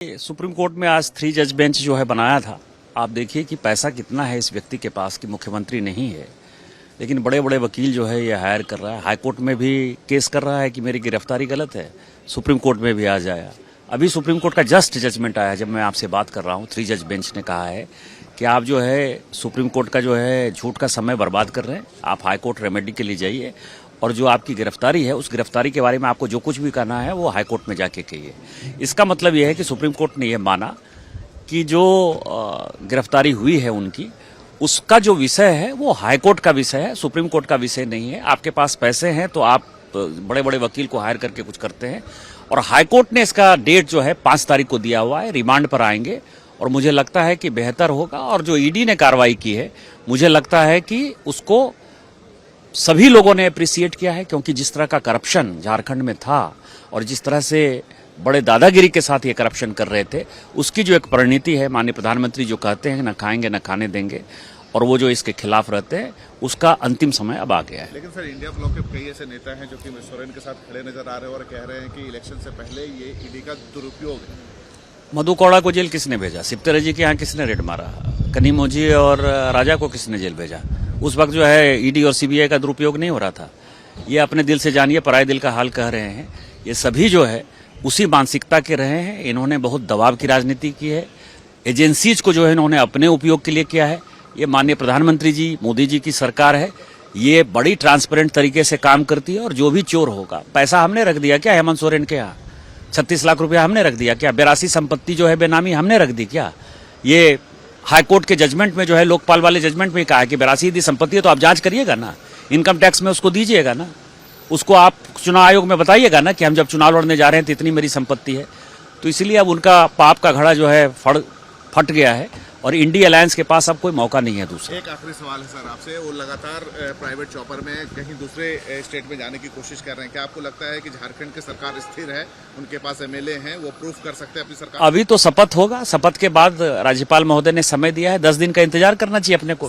Supreme court में आज 3 जज बेंच जो है बनाया था। आप देखिए कि पैसा कितना है इस व्यक्ति के पास कि मुख्यमंत्री नहीं है, लेकिन बड़े बड़े वकील जो है ये हायर कर रहा है। हाई कोर्ट में भी केस कर रहा है कि मेरी गिरफ्तारी गलत है, सुप्रीम कोर्ट में भी आ जाया। अभी सुप्रीम कोर्ट का जस्ट जजमेंट आया जब मैं आपसे बात कर रहा हूँ। 3 जज बेंच ने कहा है कि आप जो है सुप्रीम कोर्ट का जो है झूठ का समय बर्बाद कर रहे हैं, आप हाई कोर्ट रेमेडी के लिए जाइए और जो आपकी गिरफ्तारी है उस गिरफ्तारी के बारे में आपको जो कुछ भी करना है वो हाई कोर्ट में जाके कहिए। इसका मतलब यह है कि सुप्रीम कोर्ट ने यह माना कि जो गिरफ्तारी हुई है उनकी, उसका जो विषय है वो हाई कोर्ट का विषय है, सुप्रीम कोर्ट का विषय नहीं है। आपके पास पैसे हैं तो आप बड़े बड़े वकील को हायर करके कुछ करते हैं, और हाई कोर्ट ने इसका डेट जो है 5 तारीख को दिया हुआ है, रिमांड पर आएंगे और मुझे लगता है कि बेहतर होगा। और जो ईडी ने कार्रवाई की है मुझे लगता है कि उसको सभी लोगों ने अप्रिशिएट किया है, क्योंकि जिस तरह का करप्शन झारखंड में था और जिस तरह से बड़े दादागिरी के साथ ये करप्शन कर रहे थे, उसकी जो एक परिणति है, माननीय प्रधानमंत्री जो कहते हैं न खाएंगे न खाने देंगे, और वो जो इसके खिलाफ रहते हैं, उसका अंतिम समय अब आ गया है। लेकिन सर, इंडिया ब्लॉक के कई ऐसे नेता हैं जो कि सोरेन के साथ खड़े नजर आ रहे हैं और कह रहे हैं कि इलेक्शन से पहले ये ईडी का दुरुपयोग है। मधु कौड़ा को जेल किसने भेजा? सिप्तेरे जी के यहाँ किसने रेड मारा? कनीमोजी और राजा को किसने जेल भेजा? उस वक्त जो है ईडी और सीबीआई का दुरुपयोग नहीं हो रहा था। ये अपने दिल से जानिए, पराये दिल का हाल कह रहे हैं। ये सभी जो है उसी मानसिकता के रहे हैं। इन्होंने बहुत दबाव की राजनीति की है, एजेंसीज को जो है इन्होंने अपने उपयोग के लिए किया है। ये माननीय प्रधानमंत्री जी, मोदी जी की सरकार है, ये बड़ी ट्रांसपेरेंट तरीके से काम करती है। और जो भी चोर होगा, पैसा हमने रख दिया क्या हेमंत सोरेन के यहाँ? 36 लाख रुपया हमने रख दिया क्या? 82 संपत्ति जो है बेनामी हमने रख दी क्या? ये हाई कोर्ट के जजमेंट में जो है, लोकपाल वाले जजमेंट में कहा है कि 82 संपत्ति है तो आप जांच करिएगा ना, इनकम टैक्स में उसको दीजिएगा ना, उसको आप चुनाव आयोग में बताइएगा ना कि हम जब चुनाव लड़ने जा रहे हैं तो इतनी मेरी संपत्ति है। तो इसलिए अब उनका पाप का घड़ा जो है फट गया है और इंडिया अलायंस के पास अब कोई मौका नहीं है दूसरा। एक आखिरी सवाल है सर आपसे, वो लगातार प्राइवेट चॉपर में कहीं दूसरे स्टेट में जाने की कोशिश कर रहे हैं। क्या आपको लगता है कि झारखंड की सरकार स्थिर है, उनके पास एमएलए हैं, वो प्रूफ कर सकते हैं अपनी सरकार? अभी तो शपथ होगा, शपथ के बाद राज्यपाल महोदय ने समय दिया है, 10 दिन का इंतजार करना चाहिए अपने को।